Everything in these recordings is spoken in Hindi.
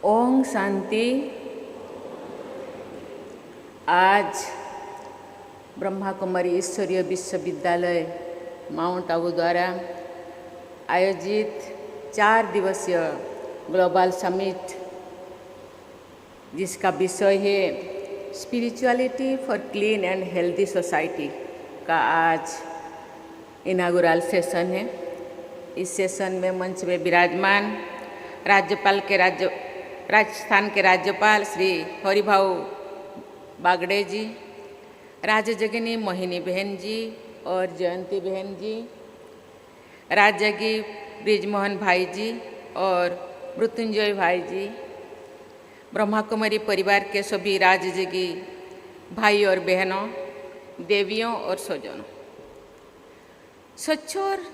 ओम शांति। आज ब्रह्मा कुमारी ईश्वरीय विश्वविद्यालय माउंट आबू द्वारा आयोजित 4 दिवसीय ग्लोबल समिट, जिसका विषय है spirituality for clean and healthy society, का आज इनागुरल सेशन है। इस सेशन में मंच में विराजमान राजस्थान के राज्यपाल श्री हरिभाऊ बागड़े जी, राजजगिनी मोहिनी बहन जी और जयंती बहन जी, राजजगी ब्रिजमोहन भाई जी और मृत्युंजय भाई जी, ब्रह्मा कुमारी परिवार के सभी राजजगी भाई और बहनों, देवियों और स्वजनों, स्वच्छ और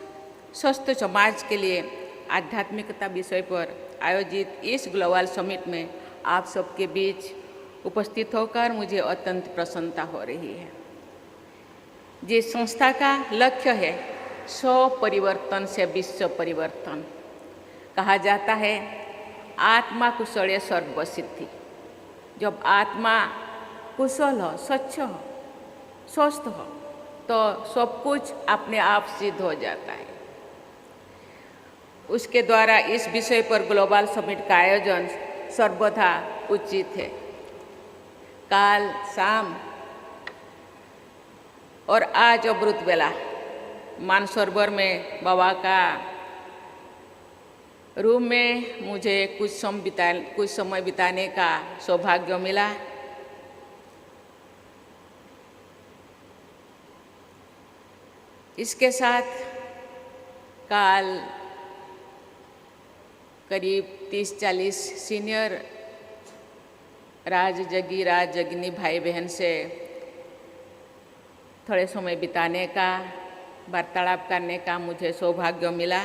स्वस्थ समाज के लिए आध्यात्मिकता विषय पर आयोजित इस ग्लोबल समिट में आप सबके बीच उपस्थित होकर मुझे अत्यंत प्रसन्नता हो रही है। जिस संस्था का लक्ष्य है 100 परिवर्तन से विश्व परिवर्तन, कहा जाता है आत्मा कुशले सर्व सिद्धि। जब आत्मा कुशल हो, स्वच्छ हो, स्वस्थ हो, तो सब कुछ अपने आप सिद्ध हो जाता है। उसके द्वारा इस विषय पर ग्लोबल समिट का आयोजन सर्वथा उचित है। काल शाम और आज अमृत बेला मानसरोवर में बाबा का रूम में मुझे कुछ समय बिताने का सौभाग्य मिला। इसके साथ काल करीब 30-40 सीनियर राजजगिनी भाई बहन से थोड़े समय बिताने का, वार्तालाप करने का मुझे सौभाग्य मिला।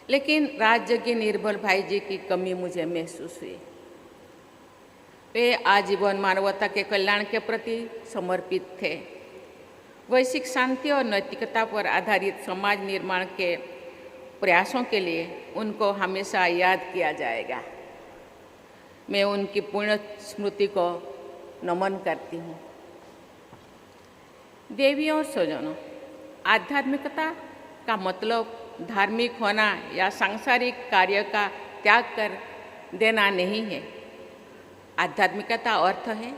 लेकिन राजजगी निर्बल भाई जी की कमी मुझे महसूस हुई। वे आजीवन मानवता के कल्याण के प्रति समर्पित थे। वैश्विक शांति और नैतिकता पर आधारित समाज निर्माण के प्रयासों के लिए उनको हमेशा याद किया जाएगा। मैं उनकी पुण्य स्मृति को नमन करती हूँ। देवियों और स्वजनों, आध्यात्मिकता का मतलब धार्मिक होना या सांसारिक कार्य का त्याग कर देना नहीं है। आध्यात्मिकता अर्थ है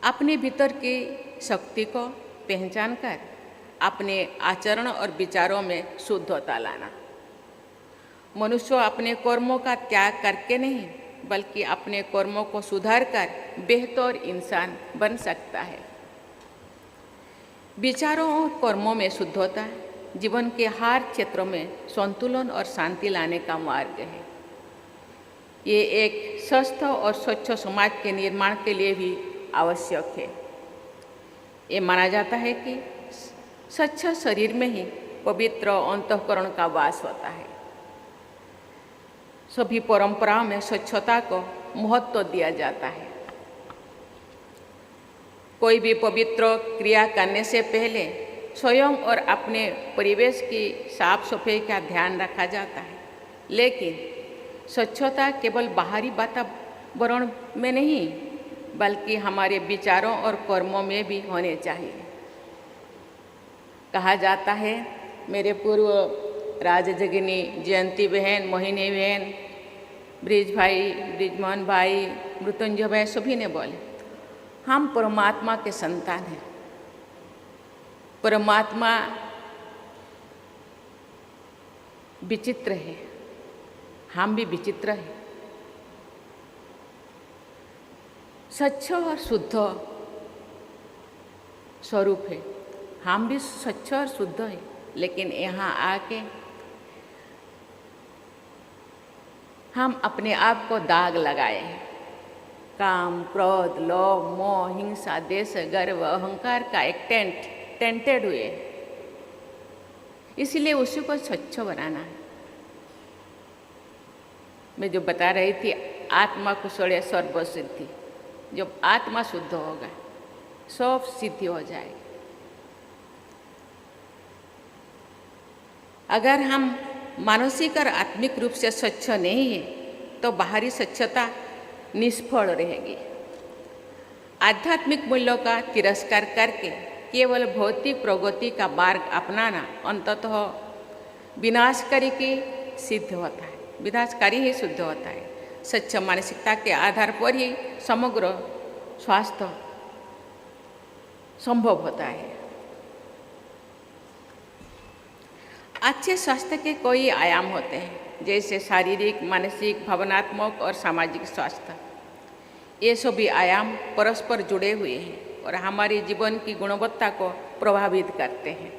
अपने भीतर की शक्ति को पहचान कर अपने आचरण और विचारों में शुद्धता लाना। मनुष्य अपने कर्मों का त्याग करके नहीं, बल्कि अपने कर्मों को सुधार कर बेहतर इंसान बन सकता है। विचारों और कर्मों में शुद्धता जीवन के हर क्षेत्रों में संतुलन और शांति लाने का मार्ग है। ये एक स्वस्थ और स्वच्छ समाज के निर्माण के लिए भी आवश्यक है। ये माना जाता है कि स्वच्छ शरीर में ही पवित्र अंतःकरण का वास होता है। सभी परंपराओं में स्वच्छता को महत्व दिया जाता है। कोई भी पवित्र क्रिया करने से पहले स्वयं और अपने परिवेश की साफ सफाई का ध्यान रखा जाता है। लेकिन स्वच्छता केवल बाहरी वातावरण में नहीं, बल्कि हमारे विचारों और कर्मों में भी होने चाहिए। कहा जाता है, मेरे पूर्व राजजगिनी जयंती बहन, मोहिनी बहन, ब्रिजमोहन भाई, मृत्युंजय भाई सभी ने बोले, हम परमात्मा के संतान हैं। परमात्मा विचित्र है, हम भी विचित्र हैं। स्वच्छ और शुद्ध स्वरूप है, हम भी स्वच्छ और शुद्ध है। लेकिन यहाँ आके हम अपने आप को दाग लगाए हैं। काम, क्रोध, लोभ, मोह, हिंसा, द्वेष, गर्व, अहंकार का एक टेंटेड हुए। इसलिए उसी को स्वच्छ बनाना है। मैं जो बता रही थी, आत्मा कुशले सर्व सिद्धि। जब आत्मा शुद्ध होगा, सब सिद्धि हो जाएगी। अगर हम मानसिक और आत्मिक रूप से स्वच्छ नहीं है तो बाहरी स्वच्छता निष्फल रहेगी। आध्यात्मिक मूल्यों का तिरस्कार करके केवल भौतिक प्रगति का मार्ग अपनाना अंततः विनाशकारी की सिद्ध होता है, विनाशकारी ही सिद्ध होता है। स्वच्छ मानसिकता के आधार पर ही समग्र स्वास्थ्य संभव होता है। अच्छे स्वास्थ्य के कई आयाम होते हैं, जैसे शारीरिक, मानसिक, भावनात्मक और सामाजिक स्वास्थ्य। ये सभी आयाम परस्पर जुड़े हुए हैं और हमारे जीवन की गुणवत्ता को प्रभावित करते हैं।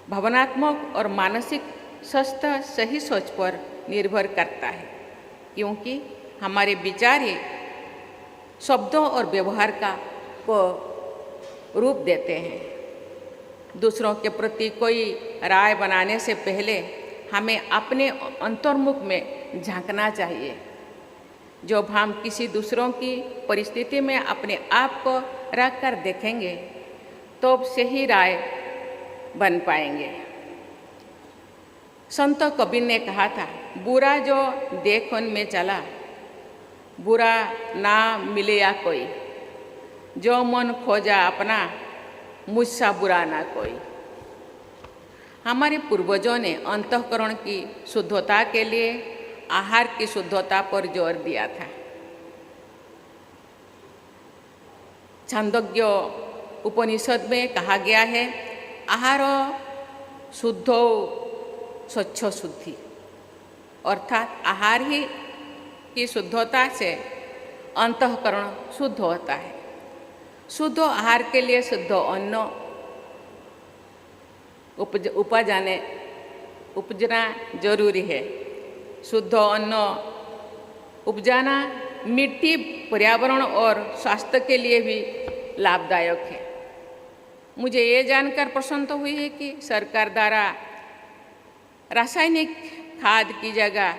भावनात्मक और मानसिक स्वास्थ्य सही सोच पर निर्भर करता है, क्योंकि हमारे विचार ही शब्दों और व्यवहार को रूप देते हैं। दूसरों के प्रति कोई राय बनाने से पहले हमें अपने अंतर्मुख में झांकना चाहिए। जब हम किसी दूसरों की परिस्थिति में अपने आप को रख कर देखेंगे तो सही राय बन पाएंगे। संत कबीर ने कहा था, बुरा जो देख उनमें चला, बुरा ना मिले या कोई, जो मन खोजा अपना, मुझसा बुरा ना कोई। हमारे पूर्वजों ने अंतःकरण की शुद्धता के लिए आहार की शुद्धता पर जोर दिया था। छांदोग्य उपनिषद में कहा गया है, आहार शुद्धो स्वच्छ शुद्धि, अर्थात आहार ही की शुद्धता से अंतःकरण शुद्ध होता है। शुद्ध आहार के लिए शुद्ध अन्न उपजना जरूरी है। शुद्ध अन्न उपजाना मिट्टी, पर्यावरण और स्वास्थ्य के लिए भी लाभदायक है। मुझे ये जानकर प्रसन्नता हुई है कि सरकार द्वारा रासायनिक खाद की जगह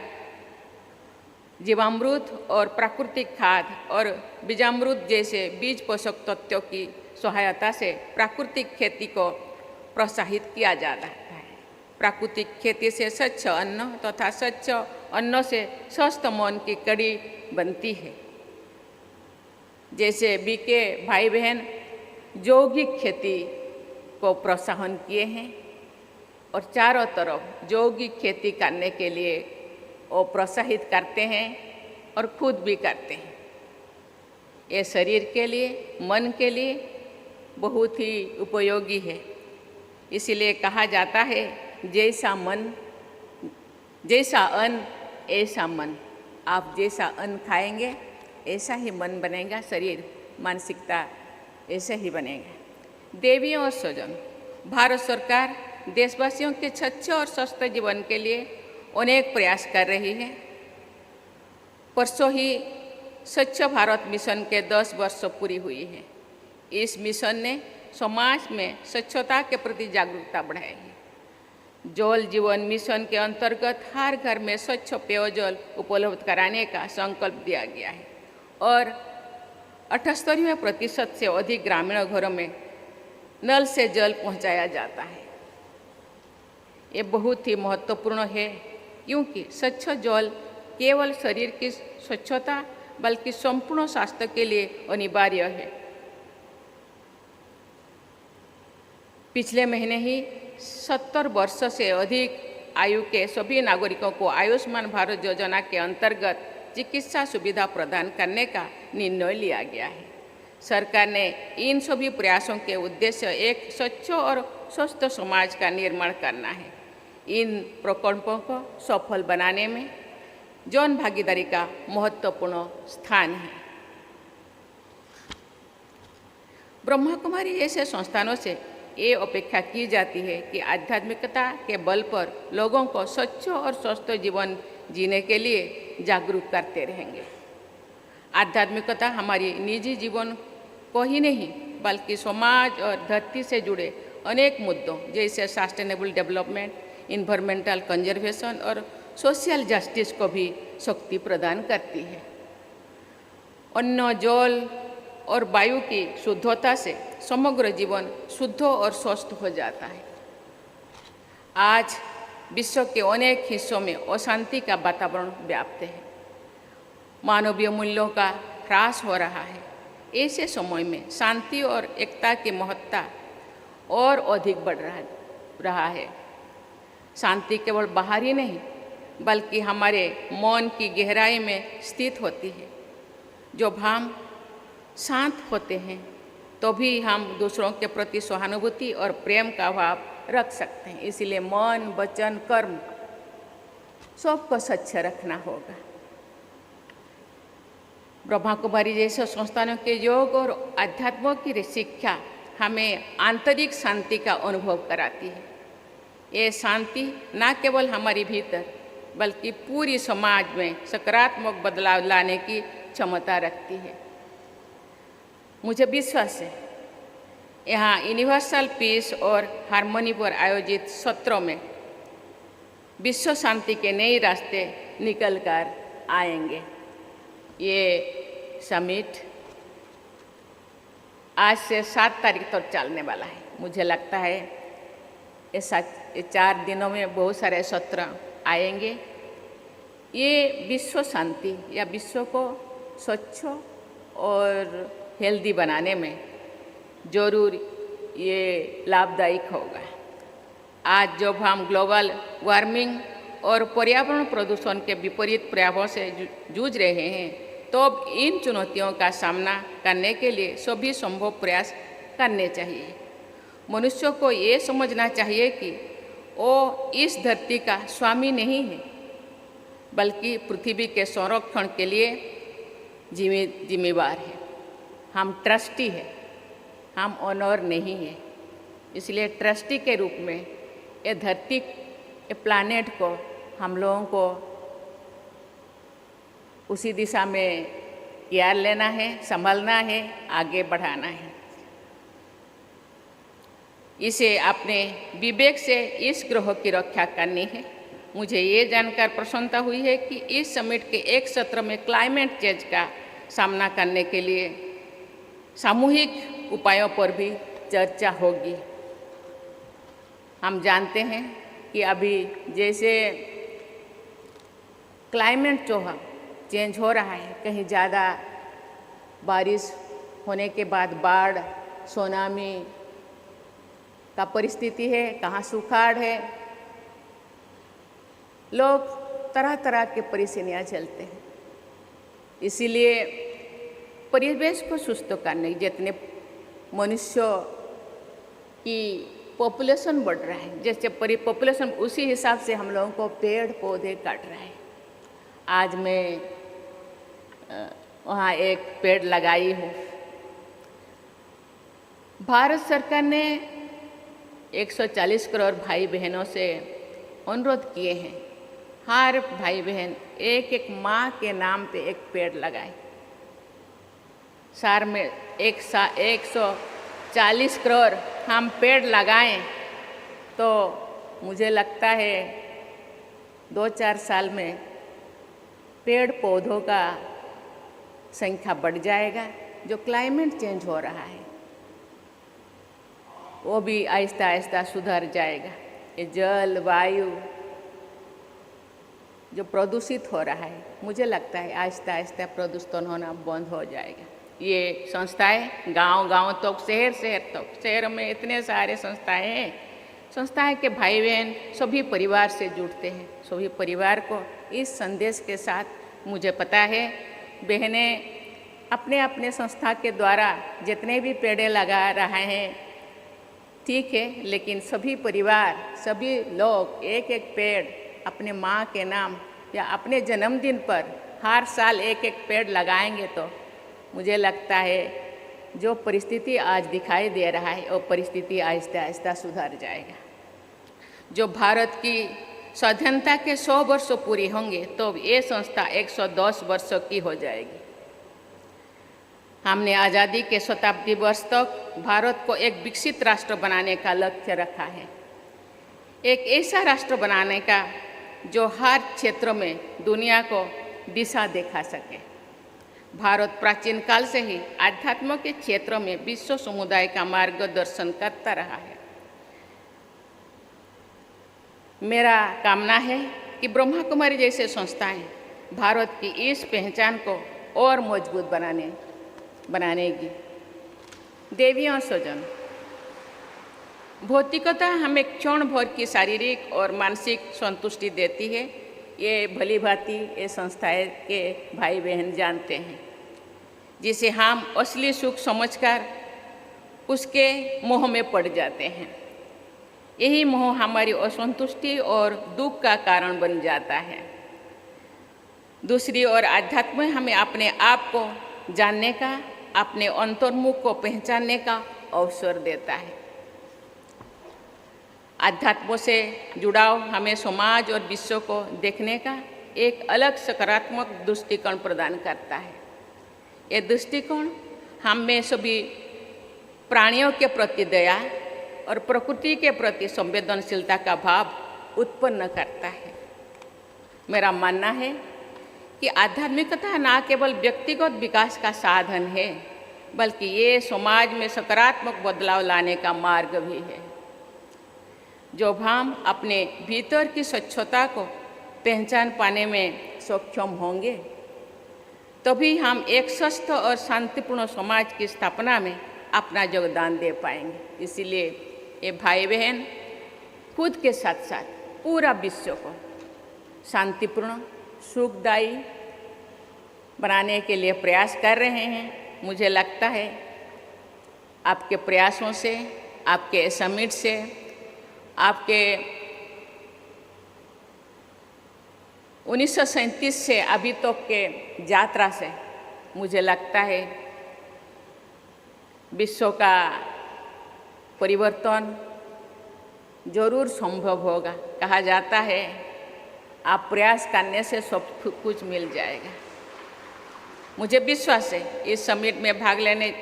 जीवामृत और प्राकृतिक खाद और बीजामृत जैसे बीज पोषक तत्वों की सहायता से प्राकृतिक खेती को प्रोत्साहित किया जा रहा है। प्राकृतिक खेती से स्वच्छ अन्न तथा स्वच्छ अन्न से स्वस्थ मन की कड़ी बनती है। जैसे बीके भाई बहन जैविक खेती को प्रोत्साहन किए हैं और चारों तरफ जैविक खेती करने के लिए वो प्रोत्साहित करते हैं और खुद भी करते हैं। ये शरीर के लिए, मन के लिए बहुत ही उपयोगी है। इसीलिए कहा जाता है, जैसा मन जैसा अन्न ऐसा मन। आप जैसा अन्न खाएंगे ऐसा ही मन बनेगा, शरीर मानसिकता ऐसे ही बनेगा। देवियों और स्वजन, भारत सरकार देशवासियों के स्वच्छ और स्वस्थ जीवन के लिए अनेक प्रयास कर रही है। परसों ही स्वच्छ भारत मिशन के 10 वर्ष पूरी हुई है। इस मिशन ने समाज में स्वच्छता के प्रति जागरूकता बढ़ाई है। जल जीवन मिशन के अंतर्गत हर घर में स्वच्छ पेयजल उपलब्ध कराने का संकल्प दिया गया है और 78% से अधिक ग्रामीण घरों में नल से जल पहुंचाया जाता है। ये बहुत ही महत्वपूर्ण है, क्योंकि स्वच्छ जल केवल शरीर की स्वच्छता बल्कि संपूर्ण स्वास्थ्य के लिए अनिवार्य है। पिछले महीने ही 70 वर्ष से अधिक आयु के सभी नागरिकों को आयुष्मान भारत योजना के अंतर्गत चिकित्सा सुविधा प्रदान करने का निर्णय लिया गया है। सरकार ने इन सभी प्रयासों के उद्देश्य एक स्वच्छ और स्वस्थ समाज का निर्माण करना है। इन प्रकल्पों को सफल बनाने में जन भागीदारी का महत्वपूर्ण स्थान है। ब्रह्मा कुमारी ऐसे संस्थानों से ये अपेक्षा की जाती है कि आध्यात्मिकता के बल पर लोगों को स्वच्छ और स्वस्थ जीवन जीने के लिए जागरूक करते रहेंगे। आध्यात्मिकता हमारी निजी जीवन को ही नहीं बल्कि समाज और धरती से जुड़े अनेक मुद्दों जैसे सस्टेनेबल डेवलपमेंट, इन्वायरमेंटल कंजर्वेशन और सोशल जस्टिस को भी शक्ति प्रदान करती है। अन्न, जल और वायु की शुद्धता से समग्र जीवन शुद्ध और स्वस्थ हो जाता है। आज विश्व के अनेक हिस्सों में अशांति का वातावरण व्याप्त है। मानवीय मूल्यों का ह्रास हो रहा है। ऐसे समय में शांति और एकता की महत्ता और अधिक बढ़ रहा है। शांति केवल बाहर ही नहीं बल्कि हमारे मन की गहराई में स्थित होती है। जब हम शांत होते हैं तो भी हम दूसरों के प्रति सहानुभूति और प्रेम का भाव रख सकते हैं। इसलिए मन, वचन, कर्म सबको स्वच्छ रखना होगा। ब्रह्मा कुमारी जैसे संस्थानों के योग और अध्यात्म की शिक्षा हमें आंतरिक शांति का अनुभव कराती है। ये शांति न केवल हमारे भीतर बल्कि पूरी समाज में सकारात्मक बदलाव लाने की क्षमता रखती है। मुझे विश्वास है यहाँ यूनिवर्सल पीस और हार्मनी पर आयोजित सत्रों में विश्व शांति के नए रास्ते निकल कर आएंगे। ये समिट आज से 7 तारीख तक चलने वाला है। मुझे लगता है ये 4 दिनों में बहुत सारे सत्र आएंगे। ये विश्व शांति या विश्व को स्वच्छ और हेल्दी बनाने में जरूर ये लाभदायक होगा। आज जब हम ग्लोबल वार्मिंग और पर्यावरण प्रदूषण के विपरीत प्रभावों से जूझ रहे हैं तो अब इन चुनौतियों का सामना करने के लिए सभी संभव प्रयास करने चाहिए। मनुष्य को ये समझना चाहिए कि वो इस धरती का स्वामी नहीं है बल्कि पृथ्वी के संरक्षण के लिए जिम्मेवार है। हम ट्रस्टी है, हम ओनर नहीं है। इसलिए ट्रस्टी के रूप में ये धरती, ये प्लानेट को हम लोगों को उसी दिशा में केयर लेना है, संभालना है, आगे बढ़ाना है। इसे अपने विवेक से इस ग्रह की रक्षा करनी है। मुझे ये जानकर प्रसन्नता हुई है कि इस समिट के एक सत्र में क्लाइमेट चेंज का सामना करने के लिए सामूहिक उपायों पर भी चर्चा होगी। हम जानते हैं कि अभी जैसे क्लाइमेट जो है चेंज हो रहा है, कहीं ज़्यादा बारिश होने के बाद बाढ़, सुनामी का परिस्थिति है, कहाँ सुखाड़ है, लोग तरह तरह के परेशानियाँ झेलते हैं। इसीलिए परिवेश को सुस्त करने, जितने मनुष्य की पॉपुलेशन बढ़ रहा है, जैसे पॉपुलेशन उसी हिसाब से हम लोगों को पेड़ पौधे काट रहा है। आज मैं वहाँ एक पेड़ लगाई हूँ। भारत सरकार ने 140 करोड़ भाई बहनों से अनुरोध किए हैं, हर भाई बहन एक एक माँ के नाम पे एक पेड़ लगाए। साल में 140 करोड़ हम पेड़ लगाएं तो मुझे लगता है 2-4 साल में पेड़ पौधों का संख्या बढ़ जाएगा। जो क्लाइमेट चेंज हो रहा है वो भी आहिस्ता आहिस्ता सुधर जाएगा। ये जल वायु जो प्रदूषित हो रहा है, मुझे लगता है आहिस्ता आहिस्ता प्रदूषण होना बंद हो जाएगा। ये संस्थाएं गांव-गांव तक, शहर तक, शहर में इतने सारे संस्थाएं हैं। संस्थाएं के भाई बहन सभी परिवार से जुड़ते हैं। सभी परिवार को इस संदेश के साथ मुझे पता है बहनें अपने अपने संस्था के द्वारा जितने भी पेड़ लगा रहे हैं ठीक है, लेकिन सभी परिवार, सभी लोग एक एक पेड़ अपने माँ के नाम या अपने जन्मदिन पर हर साल एक एक पेड़ लगाएंगे तो मुझे लगता है जो परिस्थिति आज दिखाई दे रहा है वो परिस्थिति आहिस्ता आहिस्ता सुधर जाएगा। जो भारत की स्वाधीनता के 100 वर्ष पूरी होंगे तो ये संस्था 110 वर्षों की हो जाएगी। हमने आज़ादी के शताब्दी वर्ष तक भारत को एक विकसित राष्ट्र बनाने का लक्ष्य रखा है, एक ऐसा राष्ट्र बनाने का जो हर क्षेत्र में दुनिया को दिशा दिखा सके। भारत प्राचीन काल से ही आध्यात्म के क्षेत्र में विश्व समुदाय का मार्गदर्शन करता रहा है। मेरा कामना है कि ब्रह्मा कुमारी जैसे संस्थाएं भारत की इस पहचान को और मजबूत बनानेगी। देवियों स्वजन, भौतिकता हमें क्षण भर की शारीरिक और मानसिक संतुष्टि देती है। ये भली भांति ये संस्थाएं के भाई बहन जानते हैं, जिसे हम असली सुख समझकर उसके मोह में पड़ जाते हैं। यही मोह हमारी असंतुष्टि और दुख का कारण बन जाता है। दूसरी ओर आध्यात्म में हमें अपने आप को जानने का, अपने अंतर्मुख को पहचानने का अवसर देता है। आध्यात्म से जुड़ाव हमें समाज और विश्व को देखने का एक अलग सकारात्मक दृष्टिकोण प्रदान करता है। ये दृष्टिकोण हम में सभी प्राणियों के प्रति दया और प्रकृति के प्रति संवेदनशीलता का भाव उत्पन्न करता है। मेरा मानना है कि आध्यात्मिकता न केवल व्यक्तिगत विकास का साधन है, बल्कि ये समाज में सकारात्मक बदलाव लाने का मार्ग भी है। जब हम अपने भीतर की स्वच्छता को पहचान पाने में सक्षम होंगे, तभी हम एक स्वस्थ और शांतिपूर्ण समाज की स्थापना में अपना योगदान दे पाएंगे। इसीलिए ये भाई बहन खुद के साथ साथ पूरा विश्व को शांतिपूर्ण, सुखदायी बनाने के लिए प्रयास कर रहे हैं। मुझे लगता है आपके प्रयासों से, आपके समिट से, आपके 1937 से अभी तक के यात्रा से मुझे लगता है विश्व का परिवर्तन जरूर संभव होगा। कहा जाता है आप प्रयास करने से सब कुछ मिल जाएगा। मुझे विश्वास है इस समिट में भाग लेने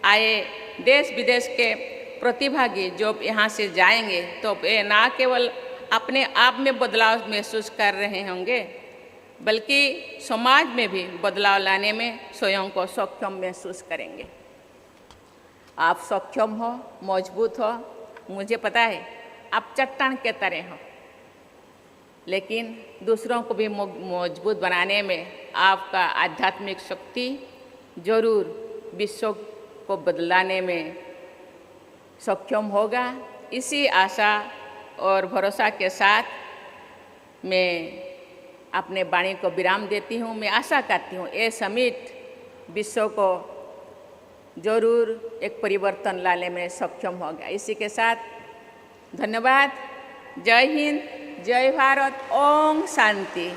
आए देश विदेश के प्रतिभागी जो यहाँ से जाएंगे तो ये ना केवल अपने आप में बदलाव महसूस कर रहे होंगे, बल्कि समाज में भी बदलाव लाने में स्वयं को सक्षम महसूस करेंगे। आप सक्षम हो, मजबूत हो, मुझे पता है आप चट्टान के तरह हो, लेकिन दूसरों को भी मजबूत बनाने में आपका आध्यात्मिक शक्ति जरूर विश्व को बदलाने में सक्षम होगा। इसी आशा और भरोसा के साथ मैं अपने वाणी को विराम देती हूँ। मैं आशा करती हूँ ये समिट विश्व को जरूर एक परिवर्तन लाने में सक्षम होगा। इसी के साथ धन्यवाद। जय हिंद, जय भारत, ओम शांति।